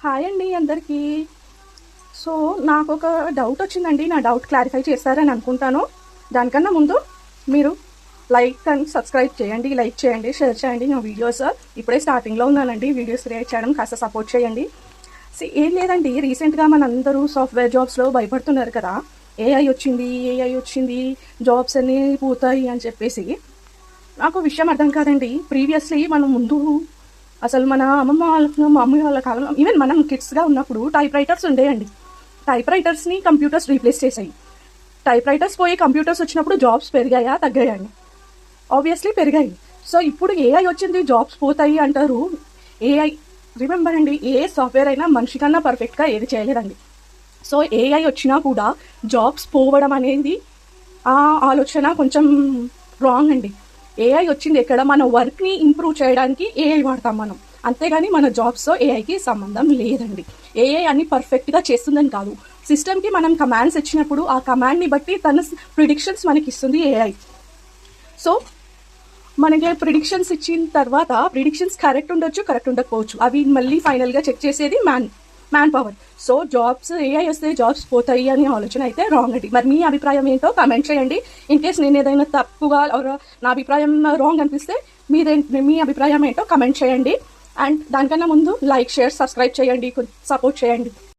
Hi అండి అందరికీ. So నాకు ఒక డౌట్ వచ్చిందండి, నా డౌట్ క్లారిఫై చేస్తారని అనుకుంటాను. దానికన్నా ముందు మీరు లైక్ అండ్ సబ్స్క్రైబ్ చేయండి, లైక్ చేయండి, షేర్ చేయండి. నా వీడియోస్ ఇప్పుడే స్టార్టింగ్లో ఉన్నానండి, వీడియోస్ క్రియేట్ చేయడం కాస్త సపోర్ట్ చేయండి. ఏం లేదండి, రీసెంట్గా మనందరూ సాఫ్ట్వేర్ జాబ్స్లో భయపడుతున్నారు కదా, ఏఐ వచ్చింది జాబ్స్ అన్నీ పోతాయి అని చెప్పేసి. నాకు విషయం అర్థం కాదండి. ప్రీవియస్లీ మనం ముందు అసలు మన అమ్మమ్మ వాళ్ళ మమ్మీ వాళ్ళ కాలంలో, ఈవెన్ మనం కిడ్స్గా ఉన్నప్పుడు టైప్ రైటర్స్ ఉండేయండి. టైప్ రైటర్స్ని కంప్యూటర్స్ రీప్లేస్ చేసాయి. టైప్ రైటర్స్ పోయి కంప్యూటర్స్ వచ్చినప్పుడు జాబ్స్ పెరిగాయా తగ్గాయండి? ఆబ్వియస్లీ పెరిగాయి. సో ఇప్పుడు ఏఐ వచ్చింది జాబ్స్ పోతాయి అంటారు. ఏఐ, రిమెంబర్ అండి, ఏ సాఫ్ట్వేర్ అయినా మనిషి కన్నా పర్ఫెక్ట్గా ఏది చేయలేదండి. సో ఏఐ వచ్చినా కూడా జాబ్స్ పోవడం అనేది ఆ ఆలోచన కొంచెం రాంగ్ అండి. ఏఐ వచ్చింది ఎక్కడ, మన వర్క్ని ఇంప్రూవ్ చేయడానికి ఏఐ వాడతాం మనం, అంతేగాని మన జాబ్స్తో ఏఐకి సంబంధం లేదండి. ఏఐ అన్ని పర్ఫెక్ట్గా చేస్తుందని కాదు, సిస్టమ్కి మనం కమాండ్స్ ఇచ్చినప్పుడు ఆ కమాండ్ని బట్టి తన ప్రిడిక్షన్స్ మనకి ఇస్తుంది ఏఐ. సో మనకి ప్రిడిక్షన్స్ ఇచ్చిన తర్వాత ప్రిడిక్షన్స్ కరెక్ట్ ఉండొచ్చు, కరెక్ట్ ఉండకపోవచ్చు, అవి మళ్ళీ ఫైనల్గా చెక్ చేసేది man power. So jobs AI వస్తే జాబ్స్ పోతాయి అనే ఆలోచన అయితే రాంగ్ అండి. మరి మీ అభిప్రాయం ఏంటో కామెంట్ చేయండి. ఇన్ కేస్ నేను ఏదైనా తప్పుగా నా అభిప్రాయం రాంగ్ అనిపిస్తే మీ అభిప్రాయం ఏంటో కామెంట్ చేయండి. అండ్ దానికన్నా ముందు లైక్, షేర్, సబ్స్క్రైబ్ చేయండి, సపోర్ట్ చేయండి.